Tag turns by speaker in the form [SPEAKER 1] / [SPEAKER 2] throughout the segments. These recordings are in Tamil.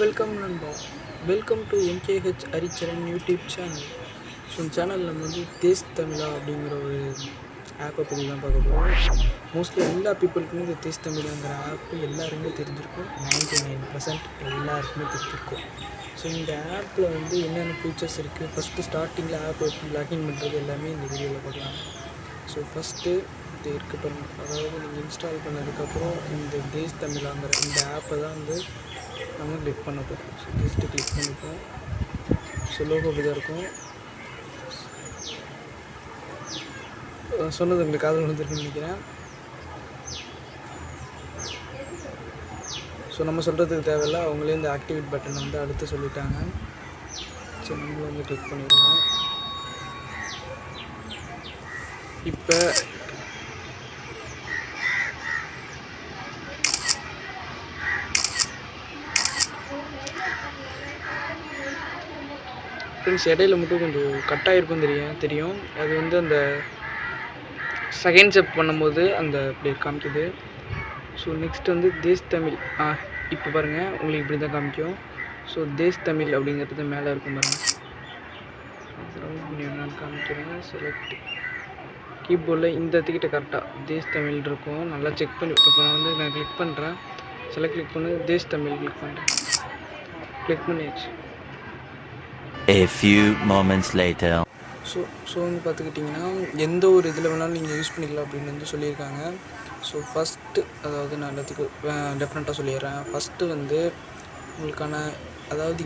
[SPEAKER 1] வெல்கம் நண்பா. Welcome to MKH Haricharan YouTube channel. So இந்த சேனலில் நம்ம வந்து தேஸ் தமிழா அப்படிங்கிற ஒரு ஆப்பை பற்றி தான் பார்க்க போகிறோம். மோஸ்ட்லி எல்லா பீப்புளுக்குமே இந்த தேஸ் தமிழாங்கிற ஆப்பு எல்லாருமே தெரிஞ்சிருக்கும். 99% எல்லாருக்குமே தெரிஞ்சிருக்கும். ஸோ இந்த ஆப்பில் வந்து என்னென்ன ஃபீச்சர்ஸ் இருக்குது, ஃபஸ்ட்டு ஸ்டார்டிங்கில் ஆப் எப்படி லாகின் பண்ணுறது எல்லாமே இந்த வீடியோவில் பார்க்கலாம். ஸோ ஃபஸ்ட்டு இது இருக்குது பாருங்கள். அதாவது நீங்கள் இன்ஸ்டால் பண்ணதுக்கப்புறம் இந்த தேஸ் தமிழாங்கிற இந்த ஆப்பை தான் வந்து நம்ம கிளிக் பண்ண போகிறோம். ஸோ ஜஸ்ட்டு கிளிக் பண்ணிப்போம். ஸோ லோகோ இப்படி தான் இருக்கும். சொன்னது உங்களுக்கு காதல் வந்துருக்குன்னு நினைக்கிறேன். ஸோ நம்ம சொல்கிறதுக்கு தேவையில்லை, அவங்களே இந்த ஆக்டிவேட் பட்டன் வந்து அடுத்து சொல்லிட்டாங்க. ஸோ நம்மளும் வந்து கிளிக் பண்ணிடுவோம். இப்போ ஃப்ரெண்ட்ஸ் இடையில மட்டும் கொஞ்சம் கட்டாயிருக்கும் தெரியும். அது வந்து அந்த செகண்ட் ஸ்டெப் பண்ணும்போது அந்த இப்படி காமிக்குது. ஸோ நெக்ஸ்ட் வந்து தேஸ் தமிழ். இப்போ பாருங்கள், உங்களுக்கு இப்படி தான் காமிக்கும். ஸோ தேஸ் தமிழ் அப்படிங்கிறது மேலே இருக்கும் பாருங்கள். காமிக்கிறேன். செலக்ட் கீபோர்டில் இந்த திக்கிட்ட கரெக்டாக தேஸ் தமிழ் இருக்கும். நல்லா செக் பண்ணி இப்போ நான் கிளிக் பண்ணுறேன். கிளிக் பண்ணி தேஸ் தமிழ் கிளிக் பண்ணுறேன். கிளிக் பண்ணியாச்சு.
[SPEAKER 2] A few moments later.
[SPEAKER 1] So வந்து பார்த்துக்கிட்டிங்கன்னா எந்த ஒரு இதில் வேணாலும் நீங்கள் யூஸ் பண்ணிக்கலாம் அப்படின்னு வந்து சொல்லியிருக்காங்க. ஸோ ஃபஸ்ட்டு அதாவது நான் எல்லாத்துக்கும் டெஃபினட்டாக சொல்லிடுறேன். ஃபஸ்ட்டு வந்து உங்களுக்கான அதாவது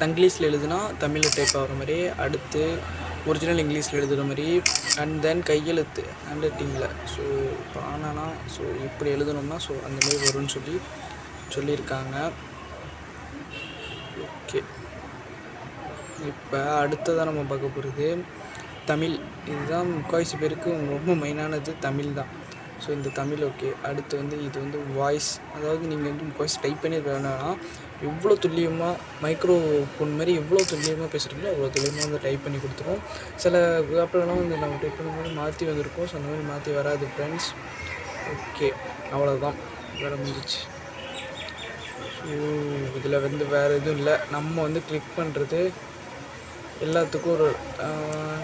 [SPEAKER 1] இங்கிலீஷில் எழுதுனா தமிழில் டைப் ஆகிற மாதிரி, அடுத்து ஒரிஜினல் இங்கிலீஷில் எழுதுகிற மாதிரி, அண்ட் தென் கையெழுத்து ஹேண்ட் ரைட்டிங்கில். ஸோ இப்போ ஆனானா ஸோ இப்படி எழுதணும்னா ஸோ அந்தமாரி வரும்னு சொல்லியிருக்காங்க. ஓகே, இப்போ அடுத்ததாக நம்ம பார்க்க போகிறது தமிழ். இதுதான் முக்கால்வாசி பேருக்கு ரொம்ப மெயினானது தமிழ் தான். ஸோ இந்த தமிழ் ஓகே. அடுத்து வந்து இது வந்து வாய்ஸ். அதாவது நீங்கள் வந்து முக்கால்வாசி டைப் பண்ணி வேணாம்னா எவ்வளோ துல்லியமாக மைக்ரோ ஃபோன் மாதிரி எவ்வளோ துல்லியமாக பேசுகிறீங்களோ அவ்வளோ துல்லியமாக வந்து டைப் பண்ணி கொடுத்துரும். சில ஆப்லலாம் வந்து நம்ம டைப் பண்ணும்போது மாற்றி வந்திருக்கோம். ஸோ அந்த மாதிரி மாற்றி வராது ஃப்ரெண்ட்ஸ். ஓகே, அவ்வளோதான், வேறு முடிஞ்சிச்சு. ஸோ இதில் வந்து வேறு எதுவும் இல்லை. நம்ம வந்து கிளிக் பண்ணுறது எல்லாத்துக்கும்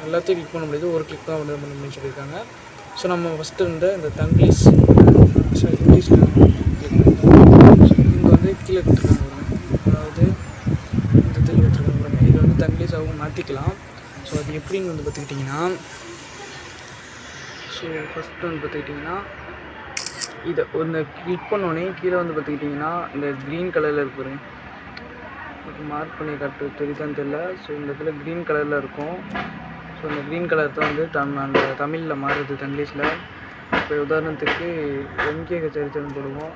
[SPEAKER 1] எல்லாத்தையும் கிளிக் பண்ண முடியாது, ஒரு கிளிக் தான் வந்து பண்ண முடியும்னு சொல்லியிருக்காங்க. ஸோ நம்ம ஃபஸ்ட்டு இந்த தங்கிலீஷ் இங்கிலீஷ் கிளிக் பண்ணுவோம். இங்கே வந்து கீழே கொடுத்துருக்காங்க, அதாவது இந்த இதில் கொடுத்துருக்காங்க. இது வந்து தங்கிலீஷ் அவங்க மாற்றிக்கலாம். ஸோ அது எப்படின்னு வந்து பார்த்துக்கிட்டிங்கன்னா, ஸோ ஃபஸ்ட்டு வந்து பார்த்துக்கிட்டிங்கன்னா இதை ஒன்று கிளிக் பண்ணோடனே கீழே வந்து பார்த்துக்கிட்டிங்கன்னா இந்த க்ரீன் கலரில் இருக்கு, மார்க் பண்ணி தெரியுதான்னு தெரியல. ஸோ இந்த இடத்துல க்ரீன் கலரில் இருக்கும். ஸோ இந்த க்ரீன் கலர் தான் வந்து அந்த தமிழில் மாறுது தங்கிலீஷில். இப்போ உதாரணத்துக்கு எம்கேஹெச் ஹரிச்சரன் போடுவோம்.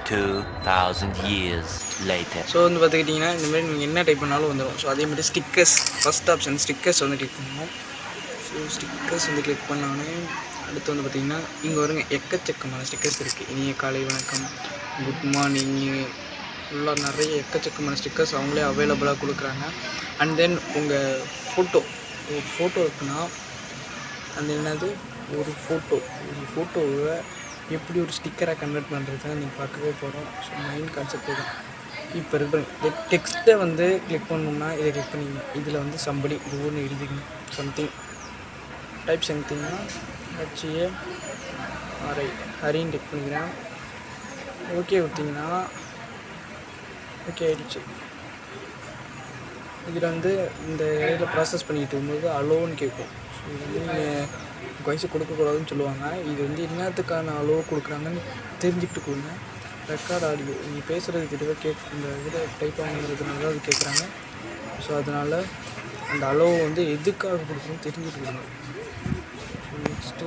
[SPEAKER 2] 2000 years later.
[SPEAKER 1] ஸோ வந்து பார்த்துக்கிட்டிங்கன்னா இந்தமாதிரி நீங்கள் என்ன டைப் பண்ணாலும் வந்துடும். ஸோ அதேமாதிரி ஸ்டிக்கர்ஸ், ஃபஸ்ட் ஆப்ஷன் ஸ்டிக்கர்ஸ் வந்து கிளிக் பண்ணுவோம். ஸோ ஸ்டிக்கர்ஸ் வந்து கிளிக் பண்ணோன்னே அடுத்து வந்து பார்த்திங்கன்னா இங்கே வருங்க எக்கச்சக்கமான ஸ்டிக்கர்ஸ் இருக்குது. இனிய காலை வணக்கம், குட் மார்னிங், ஃபுல்லாக நிறைய எக்கச்சக்கமான ஸ்டிக்கர்ஸ் அவங்களே அவைலபிளாக கொடுக்குறாங்க. அண்ட் தென் உங்கள் ஃபோட்டோ இருக்குன்னா அந்த என்னது ஒரு ஃபோட்டோவை எப்படி ஒரு ஸ்டிக்கராக கன்வெர்ட் பண்ணுறது நீங்கள் பார்க்கவே போகிறோம். ஸோ மெயின் கான்செப்ட் தான். இப்போ இருக்கிற இந்த டெக்ஸ்ட்டை வந்து கிளிக் பண்ணணும்னா இதை கிளிக் பண்ணிங்க. இதில் வந்து சம்படி இது ஒன்று எழுதிங்க, டைப் சம்திங்னா HARI ஹரின்னு டிக் பண்ணிக்கிறேன். ஓகே கொடுத்தீங்கன்னா ஓகே ஆகிடுச்சு. இதில் வந்து இந்த இடையில ப்ராசஸ் பண்ணிக்கிட்டு இருக்கும்போது அலோன்னு கேட்கும். ஸோ இது வந்து நீங்கள் வயசு கொடுக்கக்கூடாதுன்னு சொல்லுவாங்க. இது வந்து என்னத்துக்கான அலோ கொடுக்குறாங்கன்னு தெரிஞ்சுக்கிட்டு கொடுங்க. ரெக்கார்ட் ஆடியோ நீங்கள் பேசுகிறது கிட்டவே இந்த இதில் டைப் ஆகுங்கிறதுனால அது கேட்குறாங்க. ஸோ அதனால் அந்த அலோ வந்து எதுக்காக கொடுக்கணும்னு தெரிஞ்சுட்டு கொடுங்க. ஸோ நெக்ஸ்ட்டு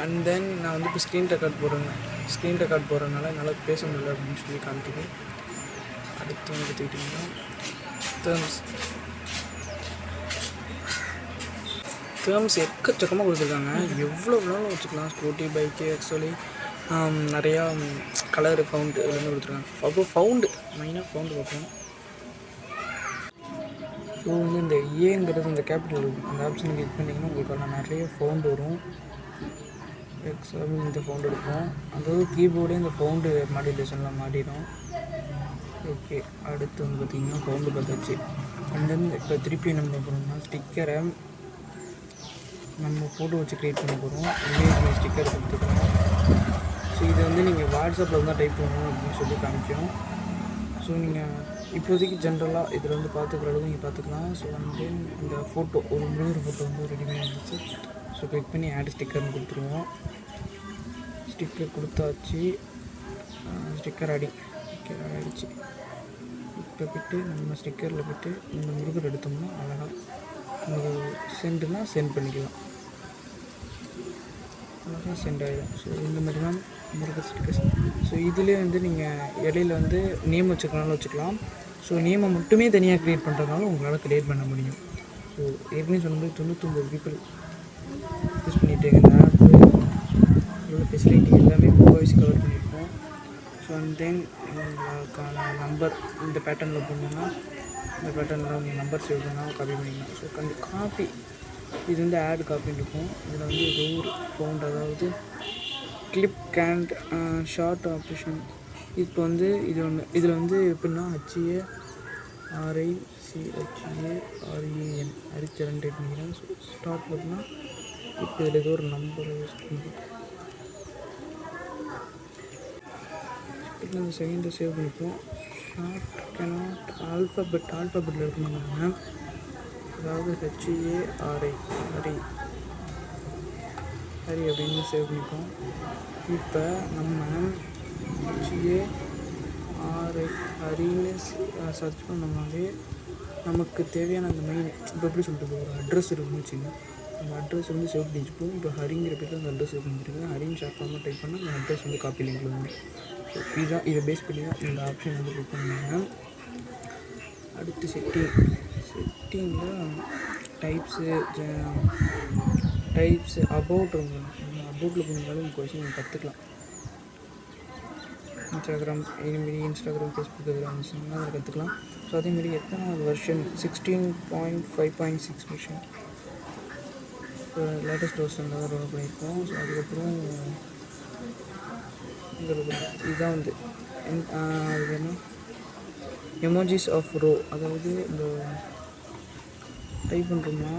[SPEAKER 1] அண்ட் தென் நான் வந்து இப்போ ஸ்க்ரீன் ரெக்கார்ட் போடுறதுனால என்னால் பேச முடியல அப்படின்னு சொல்லி காமிக்குது. அடுத்து வந்து பார்த்துக்கிட்டிங்கன்னா டேர்ம்ஸ் எக்கச்சக்கமாக கொடுத்துருக்காங்க. எவ்வளோ வேணாலும் வச்சுக்கலாம். ஸ்கூட்டி, பைக்கு, ஆக்சுவலி நிறையா கலரு, ஃபவுண்டு எல்லாமே கொடுத்துருக்காங்க. அப்புறம் மெயினாக ஃபவுண்டு பார்ப்போம். ஸோ வந்து இந்த ஏங்கிறது இந்த கேபிட்டல் அந்த ஆப்ஷன் கிளிக் பண்ணிங்கன்னா உங்களுக்கு நிறைய ஃபவுண்டு வரும். எக்ஸாம்பிள் இந்த ஃபவுண்ட் எடுப்போம், அதாவது கீபோர்டே இந்த ஃபவுண்டு மாடிலேஷனில் மாட்டிடும். ஓகே, அடுத்து வந்து பார்த்திங்கன்னா ஃபவுண்டு பார்த்தாச்சு. அண்ட் தென் இப்போ திருப்பி நம்ம பண்ணோம்னா ஸ்டிக்கரை நம்ம ஃபோட்டோ வச்சு க்ரியேட் பண்ண போகிறோம். Image sticker கொடுத்துக்கிறோம். ஸோ இதை வந்து நீங்கள் வாட்ஸ்அப்பில் தான் டைப் பண்ணணும் அப்படின்னு சொல்லி காமிக்கும். ஸோ நீங்கள் இப்போதைக்கு ஜென்ரலாக இதில் வந்து பார்த்துக்கிற அளவுக்கு நீங்கள் பார்த்துக்கலாம். ஸோ வந்து இந்த ஃபோட்டோ ஒரு முருகர் ஃபோட்டோ வந்து ரெடி பண்ணி இருந்துச்சு. ஸோ கிளிக் பண்ணி ஆட் ஸ்டிக்கர்னு கொடுத்துருவோம். ஸ்டிக்கர் கொடுத்தாச்சு. ஸ்டிக்கர் ஆகிடுச்சு. இப்போ போய்ட்டு நம்ம ஸ்டிக்கரில் போய்ட்டு இந்த முருகர் எடுத்தோம்னா அழகாக நமக்கு சென்ட்னா சென்ட் பண்ணிக்கலாம். அழகாக சென்ட் ஆகிடும். ஸோ இந்த மாதிரி தான் முருகர் ஸ்டிக்கர்ஸ். ஸோ இதிலே வந்து நீங்கள் இடையில வந்து நேம் வச்சுக்கனாலும் வச்சுக்கலாம். ஸோ நேமை மட்டுமே தனியாக க்ரியேட் பண்ணுறதுனால உங்களால் க்ரியேட் பண்ண முடியும். ஸோ ஏற்கனவே சொன்னது 99 பீப்புள் யூஸ் பண்ணிகிட்டு இந்த ஆப்பு உள்ள ஃபெசிலிட்டி எல்லாமே வாய்ஸ் கவர் பண்ணியிருக்கோம். ஸோ அண்ட் தென் உங்களுக்கான நம்பர் இந்த பேட்டர்னில் போனோம்னா இந்த பேட்டர்னில் உங்கள் நம்பர் சேவ் பண்ணால் காப்பி பண்ணிக்கலாம். ஸோ அந்த காப்பி இது வந்து ஆட் காப்பின்னு இருக்கும். இதில் வந்து ஏதோ ஒரு ஃபவுண்ட், அதாவது கிளிப் கேண்ட் ஷார்ட் ஆப்ரேஷன். இப்போ வந்து இது ஒன்று இதில் வந்து எப்படின்னா HARICHAREN அரிச்சரன் டைப் பண்ணிக்கிறேன். ஸோ ஸ்டார்ட் பார்த்தீங்கன்னா இப்போ இதில் ஏதோ ஒரு நம்பர் யூஸ் பண்ணுறேன். இந்த செகண்டை சேவ் பண்ணிப்போம். ஷார்ட் கேனாட் ஆல்ஃபபெட்டில் இருக்கணும். அதாவது ஹரி அப்படின்னு சேவ் பண்ணிப்போம். இப்போ நம்ம ஹரின்னு சர்ச் பண்ணோம்னாலே நமக்கு தேவையான அந்த மெயின் இப்போ எப்படி சொல்கிறது, ஒரு அட்ரஸ் இருக்குன்னு வச்சுக்கோங்க. அந்த அட்ரஸ் வந்து சேவ் பண்ணி வச்சுப்போம். இப்போ ஹரிங்கிற பேரில் அந்த அட்ரஸ் சேவ் பண்ணிருக்கேன். ஹரின்னு ஷார்ட் ஃபார்மாக டைப் பண்ணால் அந்த அட்ரஸ் வந்து காப்பி லிங்கில் வந்து. ஸோ இதுதான், இதை பேஸ் பண்ணி தான் இந்த ஆப்ஷன் வந்து கிளிக் பண்ணுவாங்க. அடுத்து செட்டிங்கில் டைப்ஸு அபவுட் இருக்கும். அபவுட்டில் போனாலும் உங்கள் கொஸ்டின் நீங்கள் கற்றுக்கலாம். இன்ஸ்டாகிராம் ஃபேஸ்புக் இதெல்லாம் இருந்துச்சுன்னா அதை கற்றுக்கலாம். ஸோ அதேமாரி எத்தனாவது வெர்ஷன் 16.5.6 வெர்ஷன் இப்போ லேட்டஸ்ட் வெர்ஷன் தான் டவுன்லோட் பண்ணியிருக்கோம். ஸோ அதுக்கப்புறம் இதுதான் வந்து அது என்ன எமோஜிஸ் ஆஃப் ரோ, அதாவது இந்த டைப் பண்ணுறோம்னா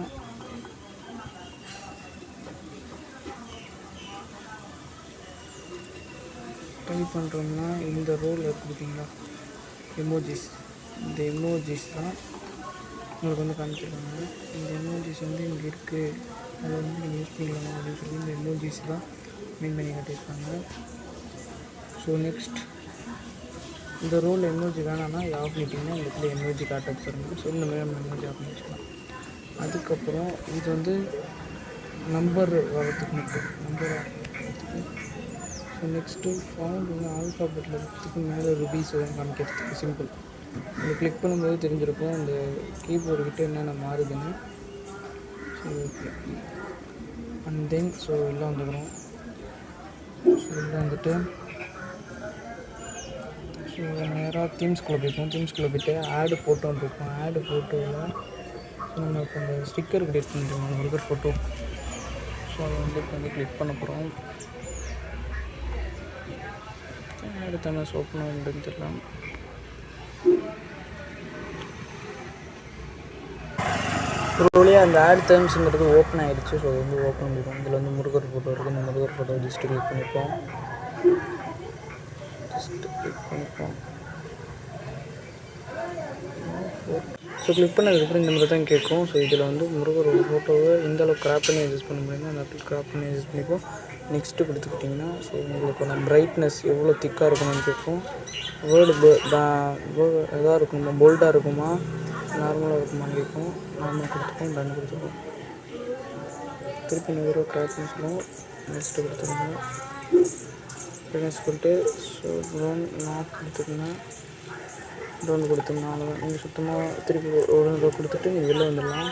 [SPEAKER 1] இந்த ரோல் இருக்குது பார்த்தீங்களா, எமோஜிஸ். இந்த எமோஜிஸ் தான் உங்களுக்கு வந்து காமிச்சிருக்காங்க. இந்த எமோஜிஸ் வந்து இங்கே இருக்குது, அதை வந்து நீங்கள் யூஸ் பண்ணிக்கலாம் அப்படின்னு சொல்லி இந்த எமோஜிஸ் தான் மீன் பண்ணி காட்டியிருக்காங்க. ஸோ நெக்ஸ்ட் இந்த ரோல் எமோஜி வேணாம்னா ஆஃப் பண்ணிட்டிங்கன்னா இந்த இடத்துல எமோஜி காட்ட பாருங்கள். ஸோ இந்த மாதிரி நம்ம எமோஜி ஆஃப் பண்ணி வச்சுக்கலாம். அதுக்கப்புறம் இது வந்து நம்பர் வரத்துக்கு மட்டும் நம்பர். ஸோ நெக்ஸ்ட்டு ஃபவுண்ட் வந்து ஆல்ஃபாபெட்டில் இருக்கிறதுக்கு மேலே ருபீஸ் எதுவும் காமிக்கிறதுக்கு சிம்பிள். இதை கிளிக் பண்ணும்போது தெரிஞ்சிருக்கும் இந்த கீபோர்டு கிட்டே என்னென்ன மாறுதுன்னு. So okay, and then so எல்லாம் வந்துக்கிறோம். ஸோ எல்லாம் வந்துட்டு ஸோ நேராக தீம்ஸ்குள்ளே போய்ப்போம். தீம்ஸ்குள்ளே போய்ட்டு ஆடு ஃபோட்டோன்னு இருக்கும். ஆடு ஃபோட்டோவில் நம்ம இப்போ அந்த ஸ்டிக்கர் கிரியேட் பண்ணுறோம் முருகர் ஃபோட்டோ. ஸோ அதை வந்து இப்போ வந்து கிளிக் பண்ண போகிறோம். அடுத்து என்ன ஓப்பன் அப்படின்னு தெரியலாம். ரோலியாக அந்த ஆட் டேர்ம்ஸுங்கிறது ஓப்பன் ஆகிடுச்சு. ஸோ அது வந்து ஓப்பன் பண்ணிடுவோம். இதில் வந்து முருகர் ஃபோட்டோ இருக்குது. இந்த முருகர் ஃபோட்டோ ஜஸ்ட்டு கிளிக் பண்ணிப்போம். ஸோ கிளிக் பண்ணதுக்கப்புறம் இந்த மாதிரி தான் கேட்கும். ஸோ இதில் வந்து முருகரோட ஃபோட்டோவை இந்த அளவுக்கு கிராப் பண்ணி அட்ஜஸ்ட் பண்ண முடியுமோ அந்த இடத்துல கிராப் பண்ணி அட்ஜஸ்ட் பண்ணிப்போம். நெக்ஸ்ட்டு கொடுத்துக்கிட்டிங்கன்னா ஸோ உங்களுக்கு நம்ம பிரைட்னஸ் எவ்வளோ திக்காக இருக்கணும்னு கேட்கும். வேர்டு இதாக இருக்கணுமா, போல்டாக இருக்குமா, நார்மலாக இருக்குமான்னு கேட்கும். நார்மல் கொடுத்துப்போம், டன் கொடுத்துருக்கோம். திருப்பி நூறு கிராப் பண்ணி சொல்லுவோம். நெக்ஸ்ட்டு கொடுத்துருக்கோம். பிரைட்னஸ் கொடுத்து ஸோ ப்ரௌன் நாட் கொடுத்துருக்கோன்னா டவுன் கொடுத்தோம்னா அவ்வளோதான். நீங்கள் சுத்தமாக திருப்பி ஒரு கொடுத்துட்டு நீங்கள் வெளில வந்துடலாம்.